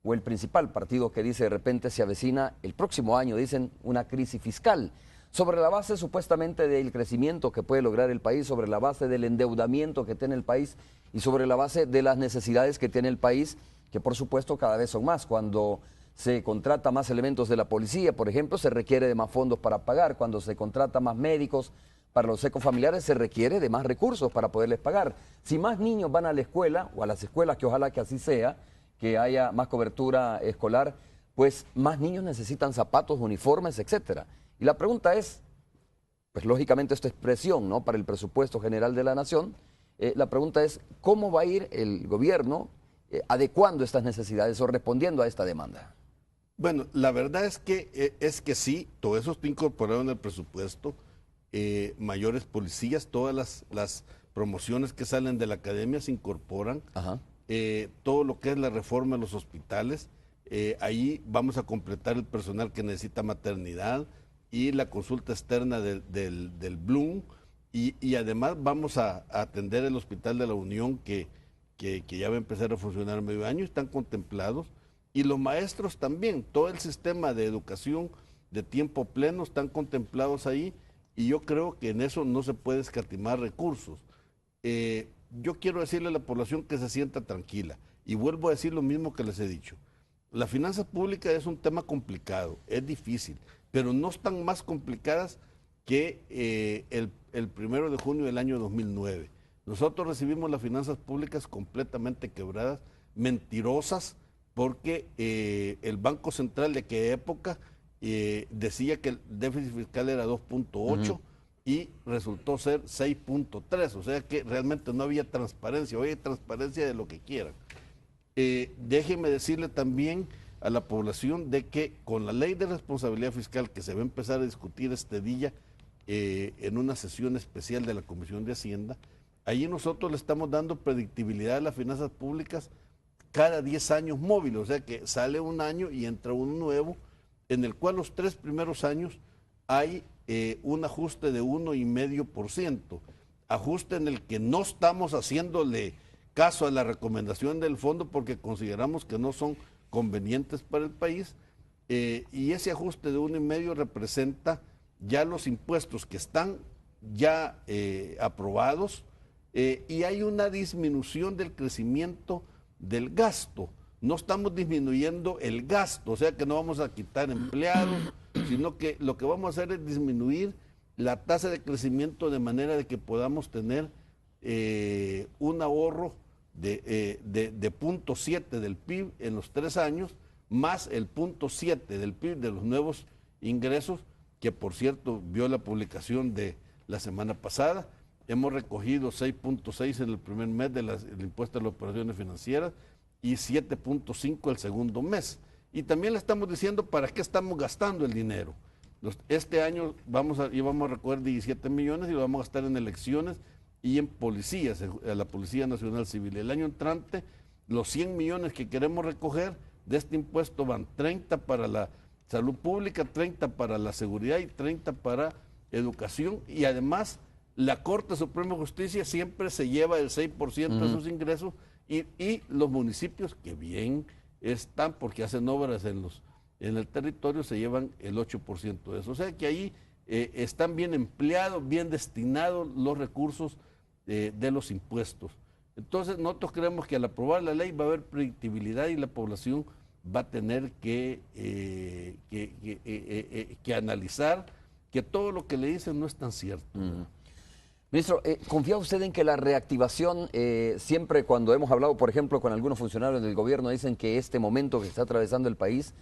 o el principal partido que dice de repente se avecina el próximo año, dicen, una crisis fiscal, sobre la base supuestamente del crecimiento que puede lograr el país, sobre la base del endeudamiento que tiene el país y sobre la base de las necesidades que tiene el país, que por supuesto cada vez son más. Cuando se contrata más elementos de la policía, por ejemplo, se requiere de más fondos para pagar. Cuando se contrata más médicos para los ecofamiliares, se requiere de más recursos para poderles pagar. Si más niños van a la escuela, o a las escuelas, que ojalá que así sea, que haya más cobertura escolar, pues más niños necesitan zapatos, uniformes, etcétera. Y la pregunta es, pues lógicamente esta expresión, ¿no?, para el presupuesto general de la Nación, la pregunta es, ¿cómo va a ir el gobierno adecuando estas necesidades o respondiendo a esta demanda? Bueno, la verdad es que sí, todo eso está incorporado en el presupuesto mayores policías, todas las promociones que salen de la academia se incorporan. Ajá. Todo lo que es la reforma de los hospitales, ahí vamos a completar el personal que necesita maternidad y la consulta externa del Bloom, y además vamos a atender el Hospital de la Unión que ya va a empezar a funcionar medio año, están contemplados, y los maestros también, todo el sistema de educación de tiempo pleno están contemplados ahí, y yo creo que en eso no se puede escatimar recursos. Yo quiero decirle a la población que se sienta tranquila, y vuelvo a decir lo mismo que les he dicho. La finanza pública es un tema complicado, es difícil, pero no están más complicadas que el 1 de junio del año 2009. Nosotros recibimos las finanzas públicas completamente quebradas, mentirosas, porque el Banco Central de aquella época decía que el déficit fiscal era 2.8 y resultó ser 6.3, o sea que realmente no había transparencia. Hoy hay transparencia de lo que quieran. Déjeme decirle también a la población de que con la ley de responsabilidad fiscal que se va a empezar a discutir este día en una sesión especial de la Comisión de Hacienda, ahí nosotros le estamos dando predictibilidad a las finanzas públicas cada 10 años móviles, o sea que sale un año y entra uno nuevo, en el cual los 3 primeros años hay un ajuste de 1,5%, ajuste en el que no estamos haciéndole caso a la recomendación del fondo porque consideramos que no son convenientes para el país, y ese ajuste de 1,5 representa ya los impuestos que están ya aprobados, y hay una disminución del crecimiento del gasto. No estamos disminuyendo el gasto, o sea que no vamos a quitar empleados, sino que lo que vamos a hacer es disminuir la tasa de crecimiento de manera de que podamos tener un ahorro de 0.7 del PIB en los 3 años, más el 0.7 del PIB de los nuevos ingresos, que por cierto vio la publicación de la semana pasada. Hemos recogido 6.6 en el primer mes del impuesto a las operaciones financieras y 7.5 el segundo mes. Y también le estamos diciendo para qué estamos gastando el dinero. Este año íbamos a recoger 17 millones y lo vamos a gastar en elecciones y en policías, en la Policía Nacional Civil. El año entrante, los 100 millones que queremos recoger de este impuesto van 30 para la salud pública, 30 para la seguridad y 30 para educación, y además la Corte Suprema de Justicia siempre se lleva el 6% de sus ingresos, y los municipios que bien están porque hacen obras en el territorio se llevan el 8% de eso. O sea que ahí están bien empleados, bien destinados los recursos de los impuestos. Entonces nosotros creemos que al aprobar la ley va a haber predictibilidad y la población va a tener que analizar que todo lo que le dicen no es tan cierto. Ministro, ¿confía usted en que la reactivación, siempre cuando hemos hablado, por ejemplo, con algunos funcionarios del gobierno, dicen que este momento que está atravesando el país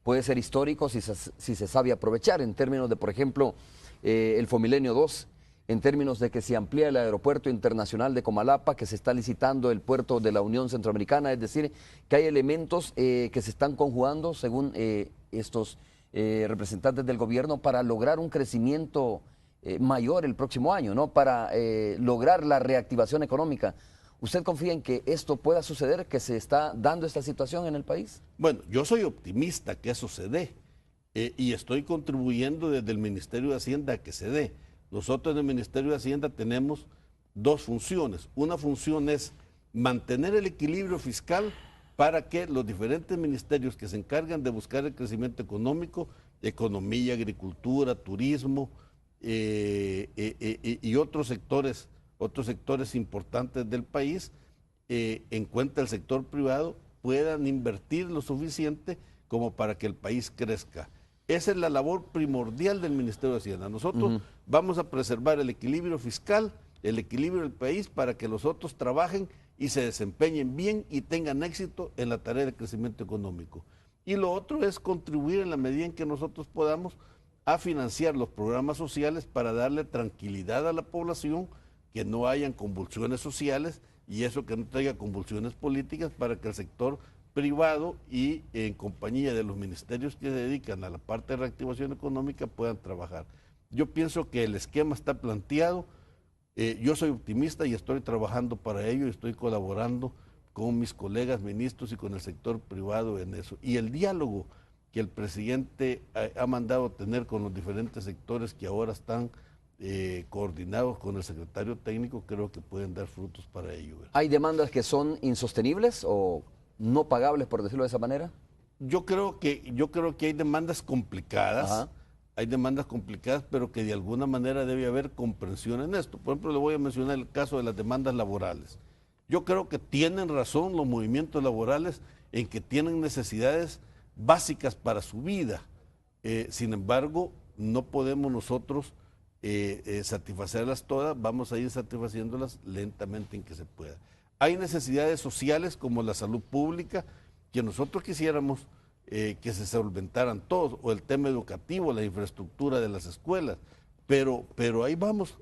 puede ser histórico si se sabe aprovechar en términos de, por ejemplo, el Fomilenio 2, en términos de que se amplía el aeropuerto internacional de Comalapa, que se está licitando el puerto de la Unión Centroamericana, es decir, que hay elementos que se están conjugando, según estos representantes del gobierno, para lograr un crecimiento mayor el próximo año, ¿no? Para lograr la reactivación económica. ¿Usted confía en que esto pueda suceder, que se está dando esta situación en el país? Bueno, yo soy optimista que eso se dé, y estoy contribuyendo desde el Ministerio de Hacienda a que se dé. Nosotros en el Ministerio de Hacienda tenemos 2 funciones. Una función es mantener el equilibrio fiscal para que los diferentes ministerios que se encargan de buscar el crecimiento económico, economía, agricultura, turismo, y otros sectores importantes del país, en cuenta el sector privado, puedan invertir lo suficiente como para que el país crezca. Esa es la labor primordial del Ministerio de Hacienda. Nosotros vamos a preservar el equilibrio fiscal, el equilibrio del país, para que los otros trabajen y se desempeñen bien y tengan éxito en la tarea de crecimiento económico. Y lo otro es contribuir en la medida en que nosotros podamos a financiar los programas sociales para darle tranquilidad a la población, que no hayan convulsiones sociales y eso que no traiga convulsiones políticas, para que el sector privado y en compañía de los ministerios que se dedican a la parte de reactivación económica puedan trabajar. Yo pienso que el esquema está planteado. Yo soy optimista y estoy trabajando para ello, estoy colaborando con mis colegas ministros y con el sector privado en eso. Y el diálogo que el presidente ha mandado tener con los diferentes sectores que ahora están coordinados con el secretario técnico, creo que pueden dar frutos para ello, ¿verdad? ¿Hay demandas que son insostenibles o no pagables, por decirlo de esa manera? Yo creo que hay demandas complicadas. Ajá. Hay demandas complicadas, pero que de alguna manera debe haber comprensión en esto. Por ejemplo, le voy a mencionar el caso de las demandas laborales. Yo creo que tienen razón los movimientos laborales en que tienen necesidades básicas para su vida. Sin embargo, no podemos nosotros satisfacerlas todas, vamos a ir satisfaciéndolas lentamente en que se pueda. Hay necesidades sociales como la salud pública que nosotros quisiéramos que se solventaran todos, o el tema educativo, la infraestructura de las escuelas, pero ahí vamos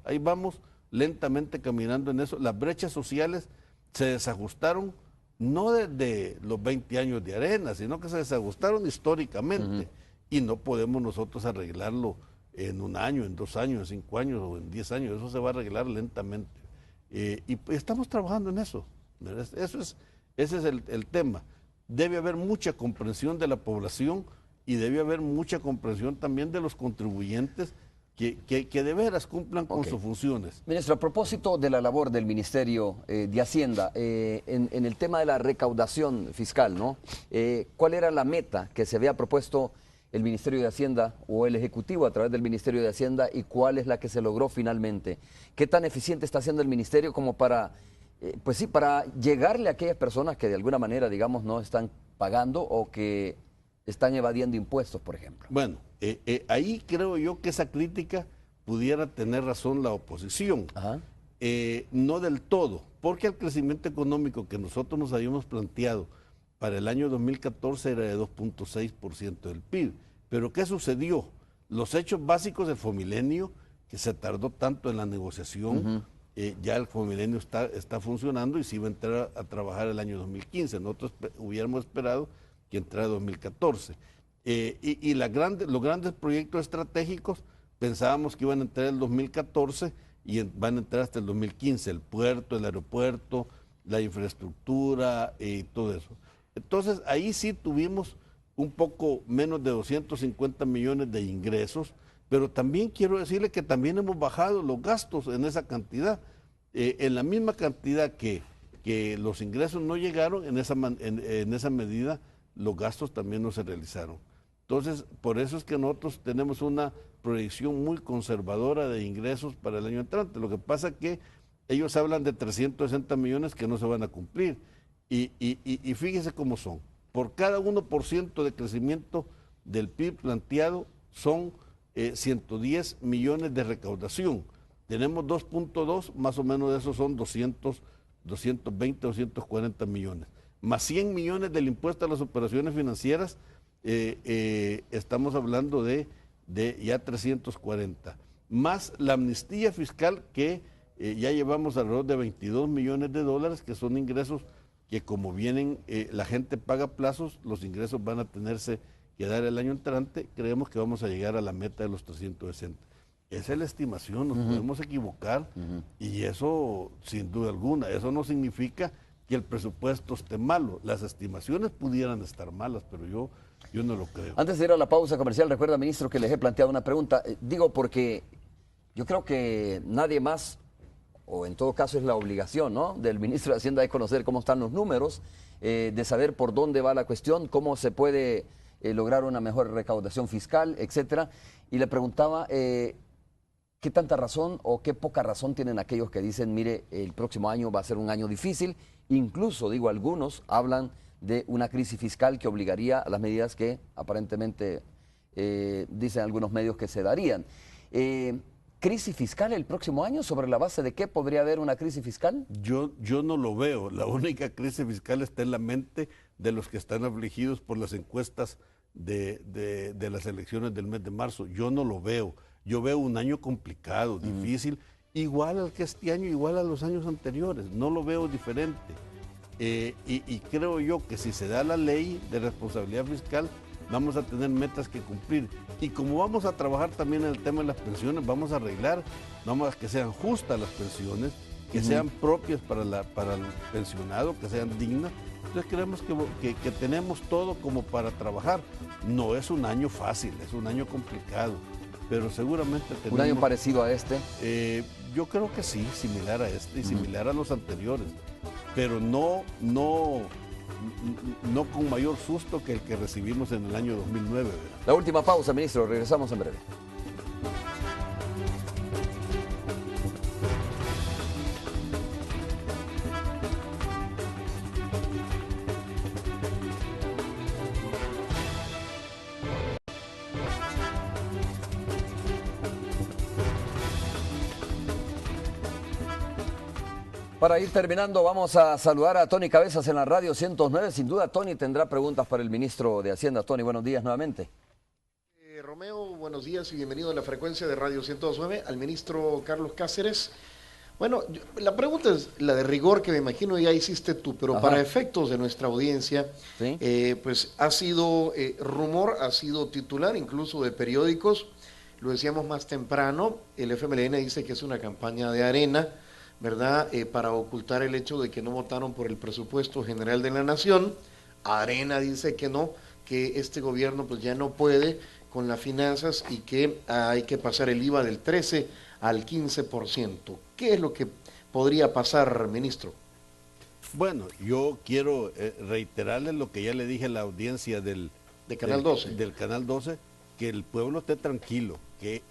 lentamente caminando en eso. Las brechas sociales se desajustaron no desde los 20 años de Arena, sino que se desajustaron históricamente, y no podemos nosotros arreglarlo en un año, en 2 años, en 5 años o en 10 años, eso se va a arreglar lentamente. Y estamos trabajando en eso, ¿verdad? Ese es el tema. Debe haber mucha comprensión de la población y debe haber mucha comprensión también de los contribuyentes que de veras cumplan con sus funciones. Ministro, a propósito de la labor del Ministerio de Hacienda, en el tema de la recaudación fiscal, ¿no? ¿Cuál era la meta que se había propuesto el Ministerio de Hacienda o el Ejecutivo a través del Ministerio de Hacienda, y cuál es la que se logró finalmente? ¿Qué tan eficiente está haciendo el Ministerio como para... pues sí, para llegarle a aquellas personas que de alguna manera, digamos, no están pagando o que están evadiendo impuestos, por ejemplo? Bueno, ahí creo yo que esa crítica pudiera tener razón la oposición. No del todo, porque el crecimiento económico que nosotros nos habíamos planteado para el año 2014 era de 2.6% del PIB. Pero ¿qué sucedió? Los hechos básicos del Fomilenio, que se tardó tanto en la negociación, ya el Fomilenio está funcionando y se iba a entrar a trabajar el año 2015. Nosotros hubiéramos esperado que entrara 2014. Y los grandes proyectos estratégicos pensábamos que iban a entrar el 2014 y van a entrar hasta el 2015, el puerto, el aeropuerto, la infraestructura y todo eso. Entonces ahí sí tuvimos un poco menos de 250 millones de ingresos, pero también quiero decirle que también hemos bajado los gastos en esa cantidad. En la misma cantidad que los ingresos no llegaron, en esa medida los gastos también no se realizaron. Entonces, por eso es que nosotros tenemos una proyección muy conservadora de ingresos para el año entrante. Lo que pasa es que ellos hablan de 360 millones que no se van a cumplir. Y fíjese cómo son. Por cada 1% de crecimiento del PIB planteado son 110 millones de recaudación. Tenemos 2.2, más o menos de esos son 220, 240 millones. Más 100 millones del impuesto a las operaciones financieras, estamos hablando de ya 340. Más la amnistía fiscal que ya llevamos alrededor de 22 millones de dólares, que son ingresos que como vienen, la gente paga plazos, los ingresos van a tenerse que dar el año entrante, creemos que vamos a llegar a la meta de los 360. Esa es la estimación, nos podemos equivocar, y eso sin duda alguna, eso no significa que el presupuesto esté malo. Las estimaciones pudieran estar malas, pero yo no lo creo. Antes de ir a la pausa comercial, recuerda, ministro, que les he planteado una pregunta. Digo porque yo creo que nadie más, o en todo caso es la obligación, ¿no?, del ministro de Hacienda, de conocer cómo están los números, de saber por dónde va la cuestión, cómo se puede lograr una mejor recaudación fiscal, etcétera. Y le preguntaba qué tanta razón o qué poca razón tienen aquellos que dicen, mire, el próximo año va a ser un año difícil. Incluso, digo, algunos hablan de una crisis fiscal que obligaría a las medidas que aparentemente dicen algunos medios que se darían. ¿Crisis fiscal el próximo año? ¿Sobre la base de qué podría haber una crisis fiscal? Yo no lo veo. La única crisis fiscal está en la mente de los que están afligidos por las encuestas de las elecciones del mes de marzo. Yo no lo veo. Yo veo un año complicado, difícil, igual al que este año, igual a los años anteriores. No lo veo diferente. Y creo yo que si se da la ley de responsabilidad fiscal, vamos a tener metas que cumplir. Y como vamos a trabajar también en el tema de las pensiones, vamos a arreglar, vamos a que sean justas las pensiones, que sean propias para el pensionado, que sean dignas. Entonces creemos que tenemos todo como para trabajar. No es un año fácil, es un año complicado, pero seguramente tenemos... ¿Un año parecido a este? Yo creo que sí, similar a este y similar a los anteriores, pero no con mayor susto que el que recibimos en el año 2009. ¿verdad? La última pausa, ministro, regresamos en breve. Para ir terminando, vamos a saludar a Tony Cabezas en la radio 109. Sin duda, Tony tendrá preguntas para el ministro de Hacienda. Tony, buenos días nuevamente. Romeo, buenos días y bienvenido a la frecuencia de Radio 109 al ministro Carlos Cáceres. Bueno, la pregunta es la de rigor que me imagino ya hiciste tú, pero para efectos de nuestra audiencia, ¿sí? Pues ha sido rumor, ha sido titular incluso de periódicos, lo decíamos más temprano, el FMLN dice que es una campaña de arena, ¿verdad? Para ocultar el hecho de que no votaron por el presupuesto general de la nación. Arena dice que no, que este gobierno pues ya no puede con las finanzas y que hay que pasar el IVA del 13 al 15%. ¿Qué es lo que podría pasar, ministro? Bueno, yo quiero reiterarle lo que ya le dije a la audiencia del Canal 12, que el pueblo esté tranquilo, que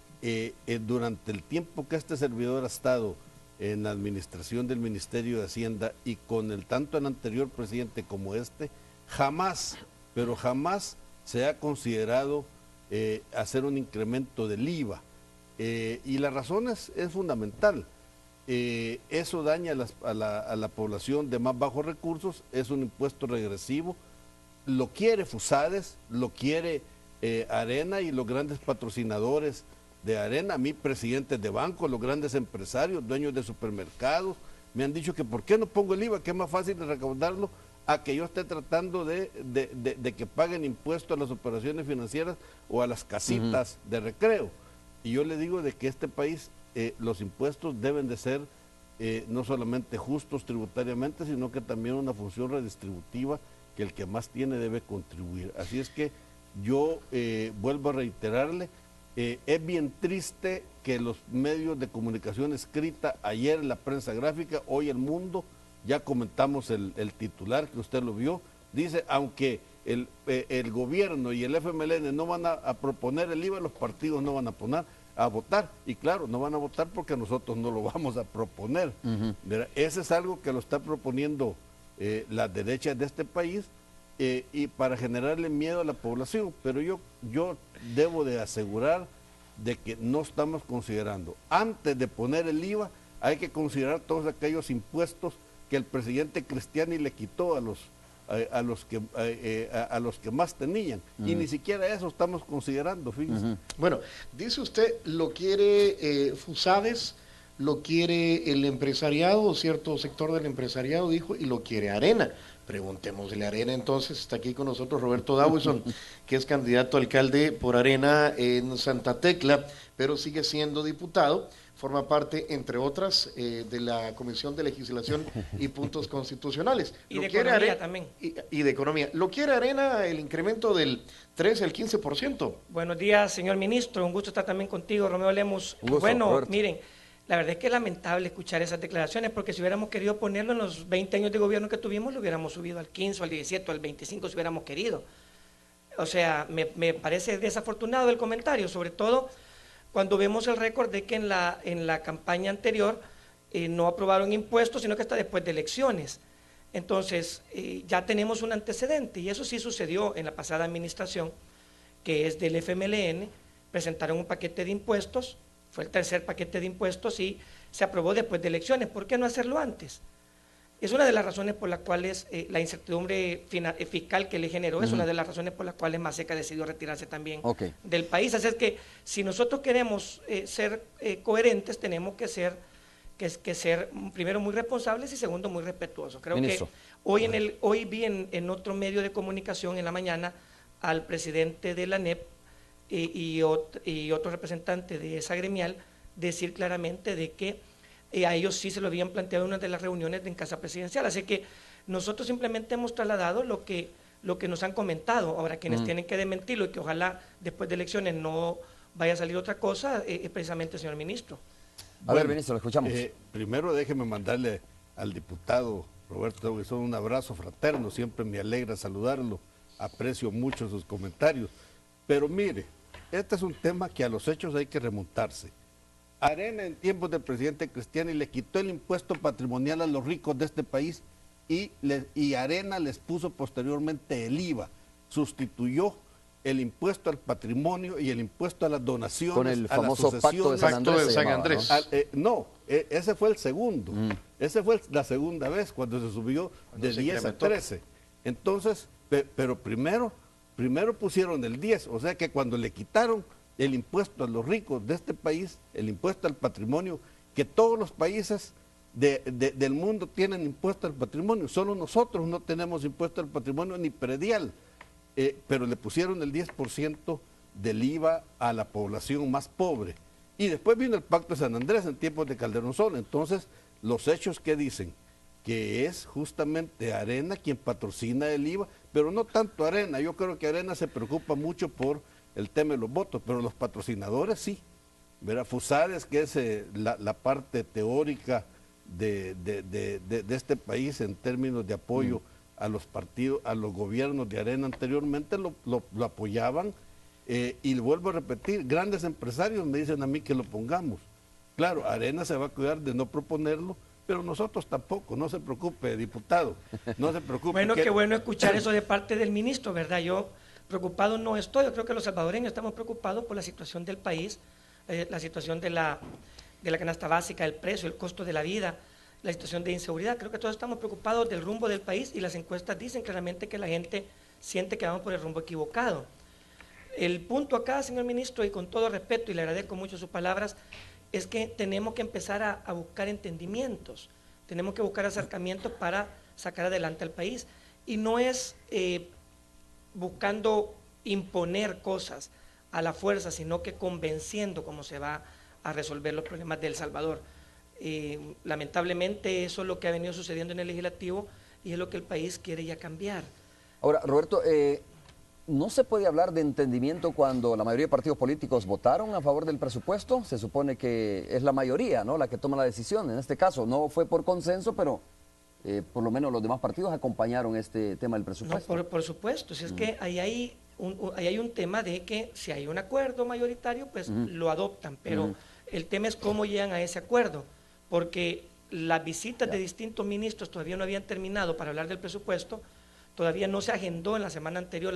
durante el tiempo que este servidor ha estado en la administración del Ministerio de Hacienda y con tanto el anterior presidente como este, jamás, pero jamás se ha considerado hacer un incremento del IVA. Y la razón es fundamental. Eso daña a la población de más bajos recursos, es un impuesto regresivo, lo quiere Fusades, lo quiere Arena y los grandes patrocinadores de Arena, a mí presidentes de bancos, los grandes empresarios, dueños de supermercados, me han dicho que por qué no pongo el IVA, que es más fácil de recaudarlo a que yo esté tratando de que paguen impuestos a las operaciones financieras o a las casitas de recreo. Y yo le digo de que este país, los impuestos deben de ser no solamente justos tributariamente, sino que también una función redistributiva, que el que más tiene debe contribuir. Así es que yo vuelvo a reiterarle, es bien triste que los medios de comunicación escrita, ayer en la prensa gráfica, hoy El Mundo, ya comentamos el titular que usted lo vio, dice, aunque el gobierno y el FMLN no van a proponer el IVA, los partidos no van a votar, y claro, no van a votar porque nosotros no lo vamos a proponer. Ese es algo que lo está proponiendo las derechas de este país, y para generarle miedo a la población, pero yo debo de asegurar de que no estamos considerando, antes de poner el IVA, hay que considerar todos aquellos impuestos que el presidente Cristiani le quitó a los que más tenían, y ni siquiera eso estamos considerando, fíjense. Bueno, dice usted, lo quiere Fusades, lo quiere el empresariado, cierto sector del empresariado dijo, y lo quiere Arena. Preguntémosle a Arena entonces, está aquí con nosotros Roberto Dawson, que es candidato a alcalde por Arena en Santa Tecla, pero sigue siendo diputado, forma parte, entre otras, de la Comisión de Legislación y Puntos Constitucionales. Y de Economía también. Y de Economía. ¿Lo quiere Arena el incremento del 13 al 15%? Buenos días, señor ministro, un gusto estar también contigo, Romeo Lemus. Bueno, Roberto, miren, la verdad es que es lamentable escuchar esas declaraciones, porque si hubiéramos querido ponerlo en los 20 años de gobierno que tuvimos, lo hubiéramos subido al 15, al 17, al 25, si hubiéramos querido. O sea, me parece desafortunado el comentario, sobre todo cuando vemos el récord de que en la campaña anterior no aprobaron impuestos, sino que hasta después de elecciones. Entonces, ya tenemos un antecedente, y eso sí sucedió en la pasada administración, que es del FMLN, presentaron un paquete de impuestos, fue el tercer paquete de impuestos y se aprobó después de elecciones. ¿Por qué no hacerlo antes? Es una de las razones por las cuales la incertidumbre fiscal que le generó, es una de las razones por las cuales Maseca decidió retirarse también del país. Así es que si nosotros queremos ser coherentes, tenemos que ser primero muy responsables y segundo muy respetuosos. Creo que hoy vi en otro medio de comunicación en la mañana al presidente de la ANEP y otro representante de esa gremial decir claramente de que a ellos sí se lo habían planteado en una de las reuniones en Casa Presidencial. Así que nosotros simplemente hemos trasladado lo que nos han comentado. Ahora, quienes tienen que desmentirlo y que ojalá después de elecciones no vaya a salir otra cosa, es precisamente el señor ministro. A ver, ministro, lo escuchamos. Primero déjeme mandarle al diputado Roberto Guizón un abrazo fraterno, siempre me alegra saludarlo, aprecio mucho sus comentarios. Pero mire, este es un tema que a los hechos hay que remontarse. Arena en tiempos del presidente Cristiani le quitó el impuesto patrimonial a los ricos de este país y Arena les puso posteriormente el IVA, sustituyó el impuesto al patrimonio y el impuesto a las donaciones, con el famoso pacto de San Andrés. ¿no? Ese fue el segundo. Esa fue la segunda vez cuando se subió de 10 a 13. Entonces, pero primero pusieron el 10, o sea que cuando le quitaron el impuesto a los ricos de este país, el impuesto al patrimonio, que todos los países del mundo tienen impuesto al patrimonio, solo nosotros no tenemos impuesto al patrimonio ni predial. Pero le pusieron el 10% del IVA a la población más pobre. Y después vino el Pacto de San Andrés en tiempos de Calderón Sol. Entonces, los hechos que dicen que es justamente Arena quien patrocina el IVA, pero no tanto Arena. Yo creo que Arena se preocupa mucho por el tema de los votos, pero los patrocinadores sí. Verá, Fusares, que es la parte teórica de este país en términos de apoyo a los partidos, a los gobiernos de Arena anteriormente lo apoyaban, y vuelvo a repetir, grandes empresarios me dicen a mí que lo pongamos. Claro, Arena se va a cuidar de no proponerlo, pero nosotros tampoco, no se preocupe, diputado, no se preocupe. Bueno, qué bueno escuchar eso de parte del ministro, ¿verdad? Yo preocupado no estoy, yo creo que los salvadoreños estamos preocupados por la situación del país, la situación de la canasta básica, el precio, el costo de la vida, la situación de inseguridad. Creo que todos estamos preocupados del rumbo del país y las encuestas dicen claramente que la gente siente que vamos por el rumbo equivocado. El punto acá, señor ministro, y con todo respeto, y le agradezco mucho sus palabras, es que tenemos que empezar a buscar entendimientos, tenemos que buscar acercamientos para sacar adelante al país. Y no es buscando imponer cosas a la fuerza, sino que convenciendo cómo se va a resolver los problemas de El Salvador. Lamentablemente eso es lo que ha venido sucediendo en el legislativo y es lo que el país quiere ya cambiar. Ahora, Roberto, ¿no se puede hablar de entendimiento cuando la mayoría de partidos políticos votaron a favor del presupuesto? Se supone que es la mayoría, ¿no?, la que toma la decisión. En este caso no fue por consenso, pero por lo menos los demás partidos acompañaron este tema del presupuesto. No, por supuesto, si es que ahí hay un tema de que si hay un acuerdo mayoritario, pues lo adoptan, pero el tema es cómo llegan a ese acuerdo, porque las visitas de distintos ministros todavía no habían terminado para hablar del presupuesto, todavía no se agendó en la semana anterior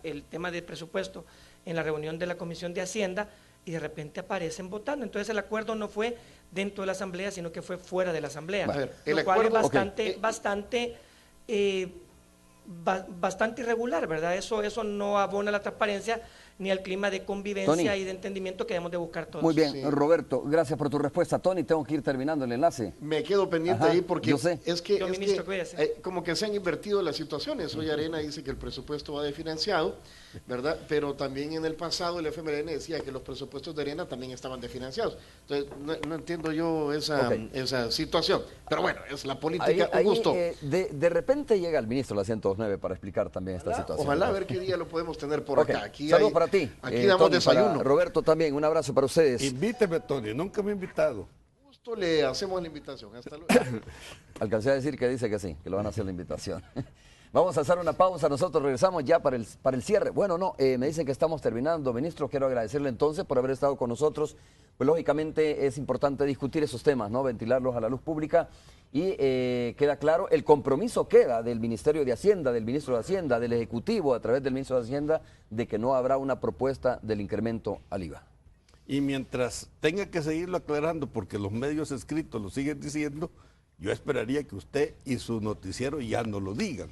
el tema del presupuesto en la reunión de la Comisión de Hacienda y de repente aparecen votando. Entonces el acuerdo no fue dentro de la Asamblea, sino que fue fuera de la Asamblea, lo cual es bastante irregular, ¿verdad? Eso no abona la transparencia ni al clima de convivencia, Tony, y de entendimiento que debemos de buscar todos. Muy bien, sí. Roberto, gracias por tu respuesta. Tony, tengo que ir terminando el enlace. Me quedo pendiente ahí porque es que como que se han invertido las situaciones. Hoy Arena dice que el presupuesto va desfinanciado, ¿verdad? Pero también en el pasado el FMLN decía que los presupuestos de Arena también estaban desfinanciados. Entonces no entiendo yo esa situación. Pero bueno, es la política, un gusto. De repente llega el ministro de la 109 para explicar también esta situación. Ojalá a ver qué día lo podemos tener por acá. Saludos para ti. Aquí damos Tony, desayuno. Roberto también, un abrazo para ustedes. Invíteme, Tony, nunca me he invitado. Justo le hacemos la invitación. Hasta luego. Alcancé a decir que dice que sí, que lo van a hacer la invitación. Vamos a hacer una pausa, nosotros regresamos ya para el cierre. Bueno, no, me dicen que estamos terminando, ministro, quiero agradecerle entonces por haber estado con nosotros. Pues lógicamente es importante discutir esos temas, ¿no?, ventilarlos a la luz pública y queda claro, el compromiso queda del Ministerio de Hacienda, del Ministro de Hacienda, del Ejecutivo a través del Ministro de Hacienda, de que no habrá una propuesta del incremento al IVA. Y mientras tenga que seguirlo aclarando, porque los medios escritos lo siguen diciendo, yo esperaría que usted y su noticiero ya no lo digan.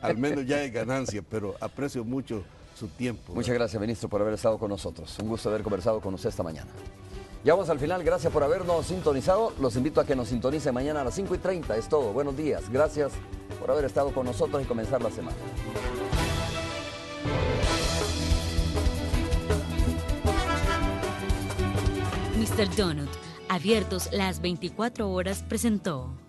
Al menos ya es ganancia, pero aprecio mucho su tiempo. Muchas gracias, ministro, por haber estado con nosotros. Un gusto haber conversado con usted esta mañana. Ya vamos al final, gracias por habernos sintonizado. Los invito a que nos sintonicen mañana a las 5:30. Es todo, buenos días. Gracias por haber estado con nosotros y comenzar la semana. Mr. Donut, abiertos las 24 horas, presentó.